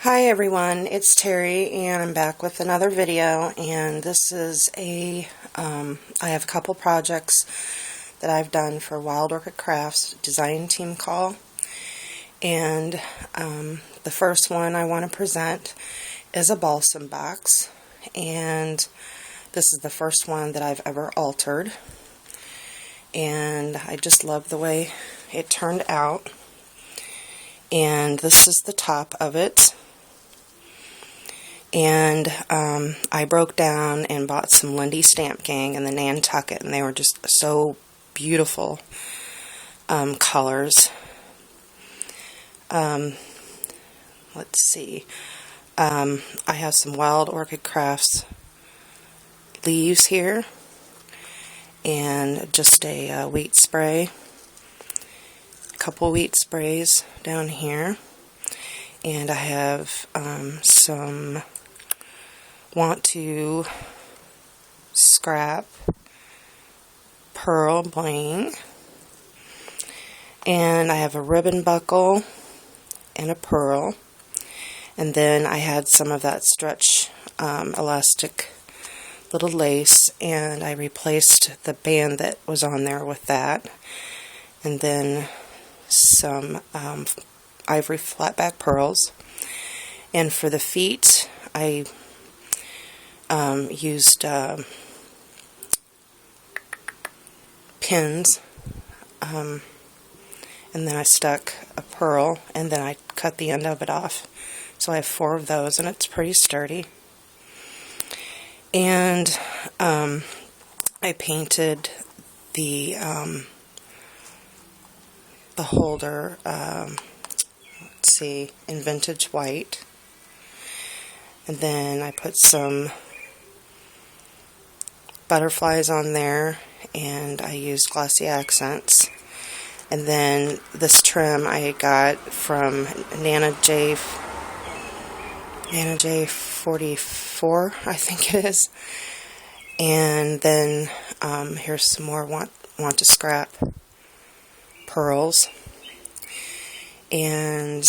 Hi everyone, it's Terry and I'm back with another video, and this is I have a couple projects that I've done for Wild Orchid Crafts design team call, and the first one I want to present is a balsam box, and this is the first one that I've ever altered, and I just love the way it turned out. And this is the top of it. And I broke down and bought some Lindys Stamp Gang in the Nantucket, and they were just so beautiful colors. Let's see. I have some Wild Orchid Crafts leaves here, and just a wheat spray. A couple wheat sprays down here. And I have some want to scrap pearl bling, and I have a ribbon buckle and a pearl, and then I had some of that stretch elastic little lace, and I replaced the band that was on there with that, and then some ivory flatback pearls. And for the feet, I used pins, and then I stuck a pearl, and then I cut the end of it off. So I have 4 of those, and it's pretty sturdy. And I painted the holder, let's see, in vintage white. And then I put some butterflies on there, and I used glossy accents. And then this trim I got from Nana J44, I think it is. And then here's some more want to scrap pearls. And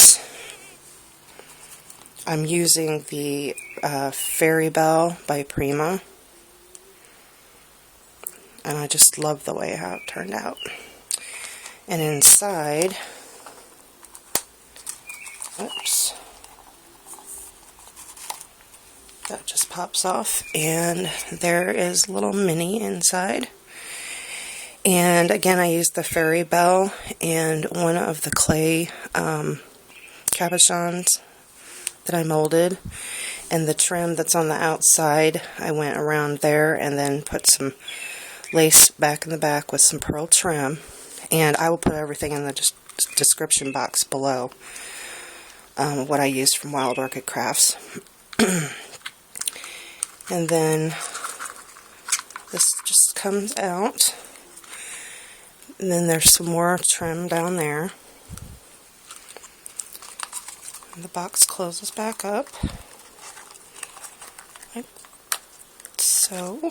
I'm using the Belle by Prima, and I just love the way how it turned out. And inside, oops, that just pops off, and there is a little mini inside. And again, I used the Belle and one of the clay cabochons that I molded, and the trim that's on the outside, I went around there and then put some lace back in the back with some pearl trim. And I will put everything in the description box below, what I used from Wild Orchid Crafts. And then this just comes out, and then there's some more trim down there. And the box closes back up, like so.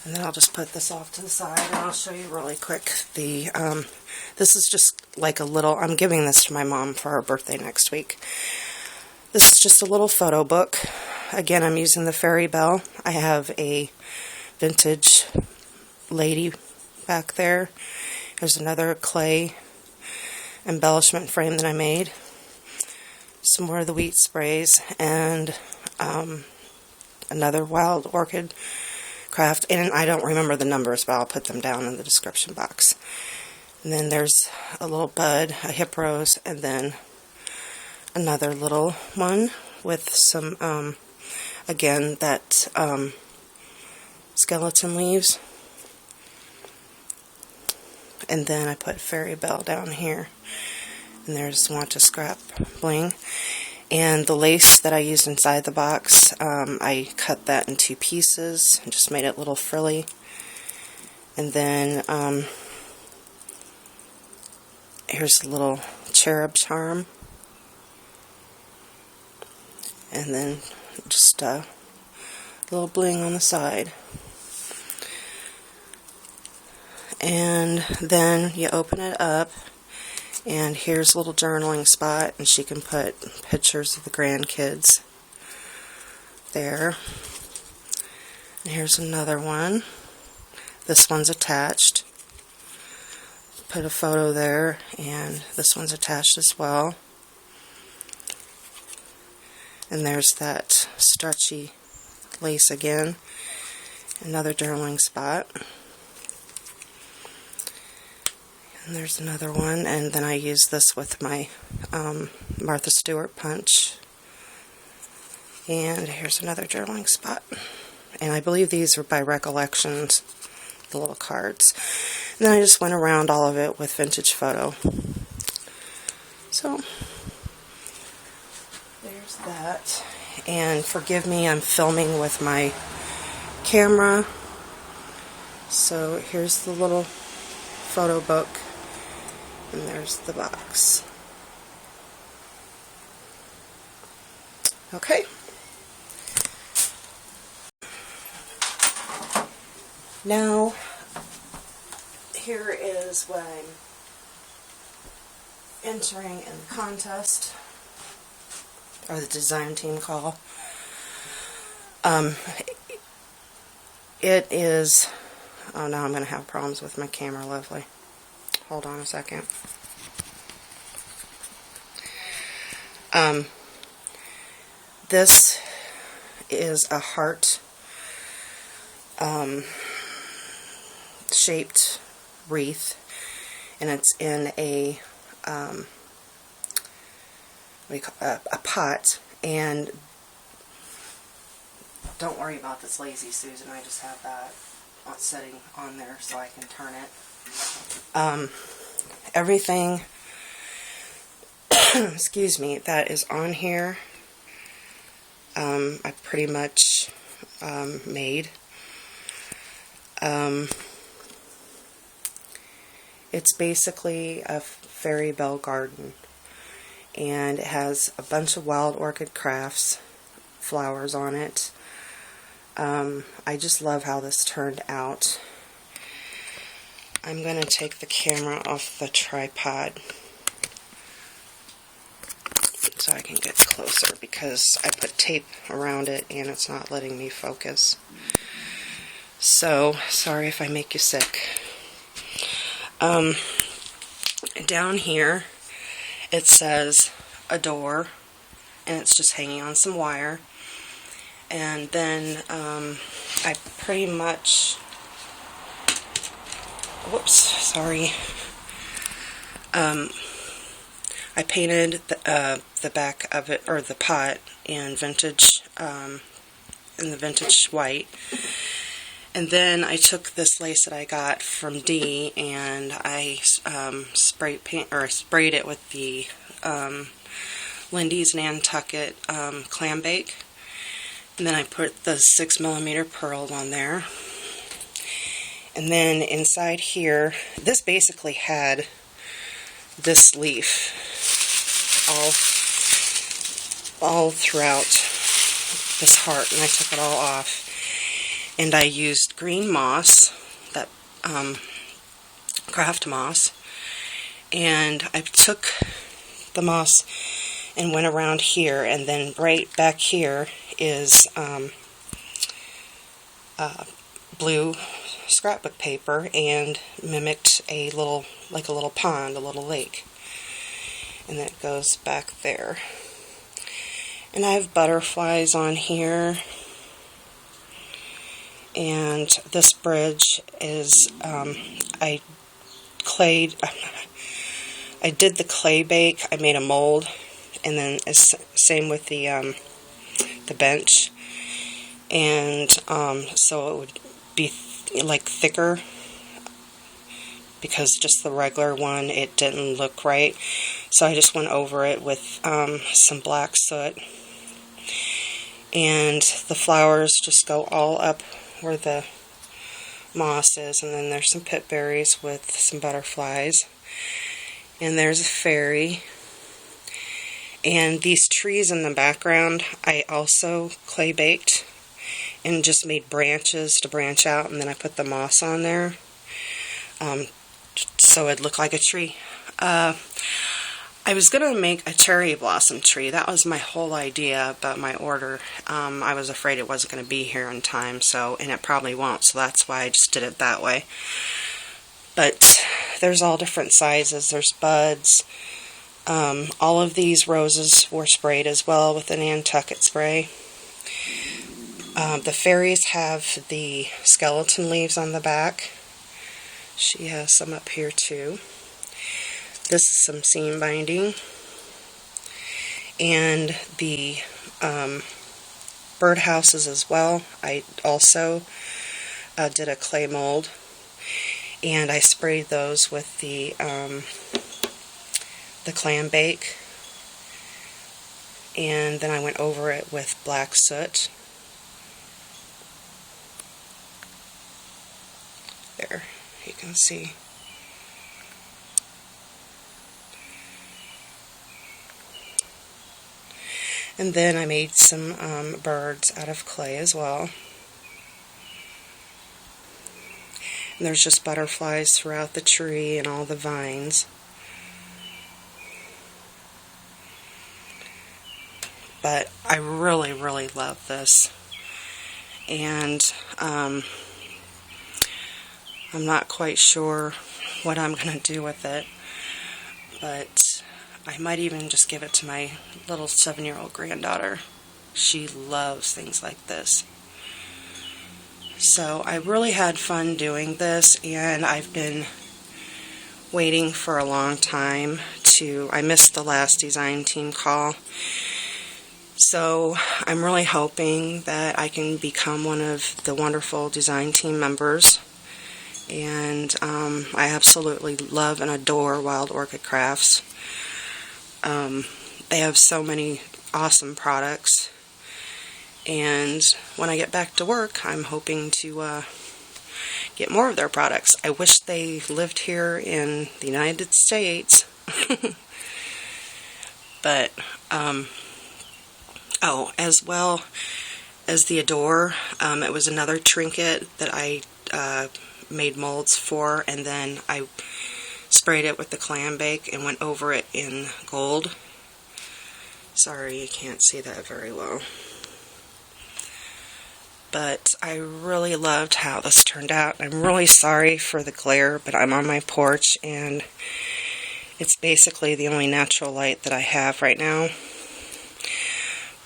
And then I'll just put this off to the side, and I'll show you really quick. This is just like a little, I'm giving this to my mom for her birthday next week. This is just a little photo book. Again, I'm using the Belle. I have a vintage lady back there. There's another clay embellishment frame that I made. Some more of the wheat sprays, and another Wild Orchid Craft, and I don't remember the numbers, but I'll put them down in the description box. And then there's a little bud, a hip rose, and then another little one with some, again, that skeleton leaves. And then I put Belle down here. And there's want to scrap bling. And the lace that I used inside the box, I cut that in 2 pieces and just made it a little frilly. And then here's a little cherub charm. And then just a little bling on the side. And then you open it up, And here's a little journaling spot, and she can put pictures of the grandkids there. And here's another one. This one's attached. Put a photo there, and this one's attached as well. And there's that stretchy lace again. Another journaling spot. And there's another one, and then I use this with my Martha Stewart punch. And here's another journaling spot. And I believe these are by Recollections, the little cards. And then I just went around all of it with vintage photo. So, there's that. And forgive me, I'm filming with my camera. So here's the little photo book. And there's the box. Okay. Now, here is what I'm entering in the contest, or the design team call. It is, oh, now I'm going to have problems with my camera, lovely. Hold on a second. This is a heart shaped wreath, and it's in a a pot. And don't worry about this Lazy Susan, I just have that sitting on there so I can turn it. Everything excuse me, that is on here I pretty much made. It's basically a fairy bell garden, and it has a bunch of wild orchid crafts flowers on it. I just love how this turned out. I'm going to take the camera off the tripod so I can get closer, because I put tape around it and it's not letting me focus. So, sorry if I make you sick. Down here it says adore, and it's just hanging on some wire. And then I pretty much, whoops, sorry, I painted the back of it, or the pot, in the vintage white. And then I took this lace that I got from Dee, and I sprayed it with the Lindys Nantucket clam bake. And then I put the 6mm pearls on there. And then inside here, this basically had this leaf all throughout this heart, and I took it all off. And I used green moss, that craft moss, and I took the moss and went around here, and then right back here is blue scrapbook paper, and mimicked a little pond, a little lake, and that goes back there. And I have butterflies on here. And this bridge is, I did the clay bake. I made a mold, and then same with the bench, and so it would be like thicker, because just the regular one, it didn't look right. So I just went over it with some black soot, and the flowers just go all up where the moss is. And then there's some Pip Berries with some butterflies, and there's a fairy. And these trees in the background, I also clay baked and just made branches to branch out, and then I put the moss on there, so it looked like a tree. I was going to make a cherry blossom tree. That was my whole idea, but my order, I was afraid it wasn't going to be here in time, and it probably won't, so that's why I just did it that way. But there's all different sizes. There's buds. All of these roses were sprayed as well with the Nantucket spray. The fairies have the skeleton leaves on the back. She has some up here too. This is some seam binding. And the birdhouses as well. I also did a clay mold. And I sprayed those with the clam bake. And then I went over it with black soot. There, you can see. And then I made some birds out of clay as well. And there's just butterflies throughout the tree and all the vines. But I really, really love this. And I'm not quite sure what I'm going to do with it, but I might even just give it to my little 7-year-old granddaughter. She loves things like this. So I really had fun doing this, and I've been waiting for a long time I missed the last design team call. So I'm really hoping that I can become one of the wonderful design team members. And I absolutely love and adore Wild Orchid Crafts. They have so many awesome products. And when I get back to work, I'm hoping to get more of their products. I wish they lived here in the United States. But, oh, as well as the Adore, it was another trinket that I made molds for, and then I sprayed it with the clam bake and went over it in gold. Sorry, you can't see that very well. But I really loved how this turned out. I'm really sorry for the glare, but I'm on my porch and it's basically the only natural light that I have right now.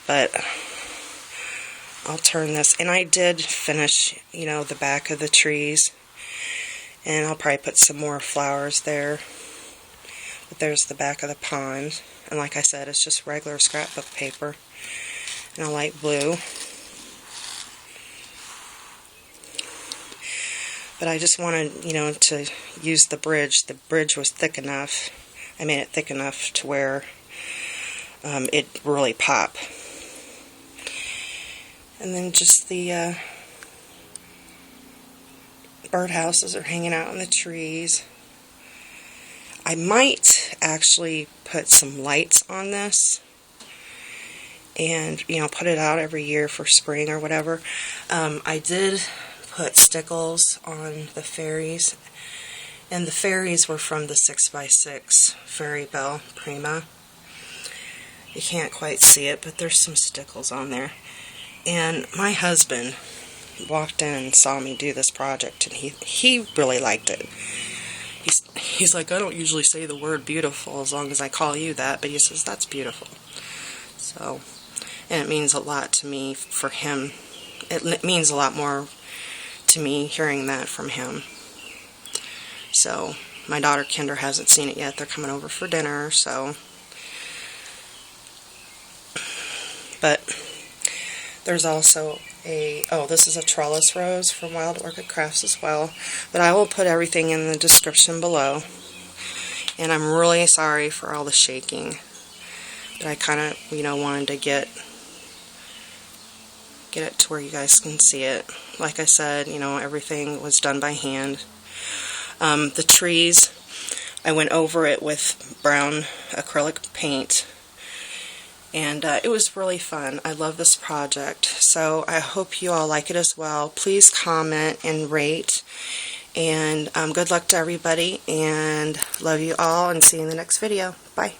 But I'll turn this, and I did finish, the back of the trees. And I'll probably put some more flowers there. But there's the back of the pond. And like I said, it's just regular scrapbook paper. And a light blue. But I just wanted, to use the bridge. The bridge was thick enough. I made it thick enough to where it really pop. And then just the birdhouses are hanging out in the trees. I might actually put some lights on this and, put it out every year for spring or whatever. I did put stickles on the fairies, and the fairies were from the 6x6 fairy Belle Prima. You can't quite see it, but there's some stickles on there. And my husband walked in and saw me do this project, and he really liked it. He's like, I don't usually say the word beautiful as long as I call you that, but he says, that's beautiful. So, and it means a lot to me for him. It means a lot more to me hearing that from him. So, my daughter Kinder hasn't seen it yet. They're coming over for dinner, so. But there's also this is a trellis rose from Wild Orchid Crafts as well. But I will put everything in the description below. And I'm really sorry for all the shaking. But I kind of, wanted to get it to where you guys can see it. Like I said, everything was done by hand. The trees, I went over it with brown acrylic paint. And it was really fun. I love this project. So I hope you all like it as well. Please comment and rate And good luck to everybody, and love you all, and see you in the next video. Bye.